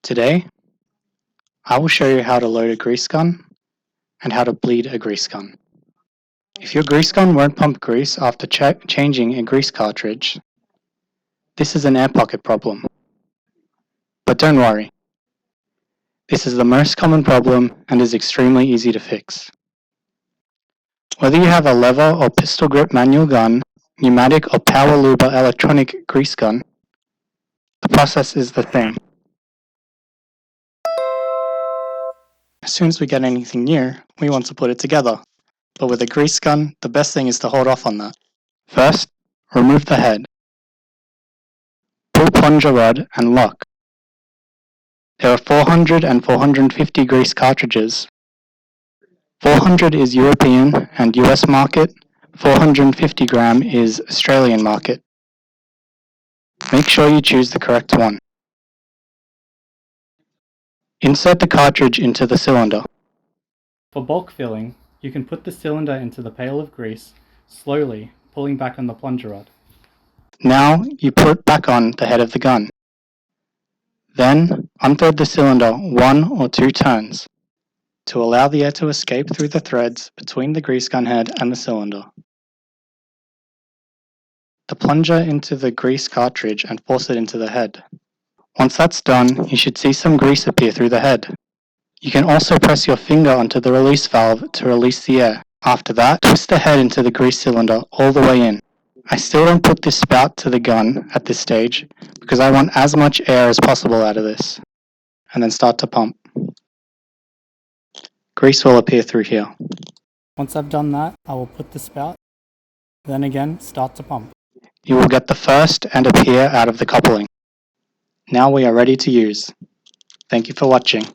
Today, I will show you how to load a grease gun and how to bleed a grease gun. If your grease gun won't pump grease after changing a grease cartridge, this is an air pocket problem. But don't worry, this is the most common problem and is extremely easy to fix. Whether you have a lever or pistol grip manual gun, pneumatic or power lube or electronic grease gun, the process is the same. As soon as we get anything new, we want to put it together. But with a grease gun, the best thing is to hold off on that. First, remove the head. Pull plunger rod and lock. There are 400 and 450 grease cartridges. 400 is European and US market, 450 gram is Australian market. Make sure you choose the correct one. Insert the cartridge into the cylinder. For bulk filling, you can put the cylinder into the pail of grease, slowly pulling back on the plunger rod. Now you put back on the head of the gun. Then unthread the cylinder 1 or 2 turns to allow the air to escape through the threads between the grease gun head and the cylinder. The plunger into the grease cartridge and force it into the head. Once that's done, you should see some grease appear through the head. You can also press your finger onto the release valve to release the air. After that, twist the head into the grease cylinder all the way in. I still don't put this spout to the gun at this stage because I want as much air as possible out of this. And then start to pump. Grease will appear through here. Once I've done that, I will put the spout, then again start to pump. You will get the first and appear out of the coupling. Now we are ready to use. Thank you for watching.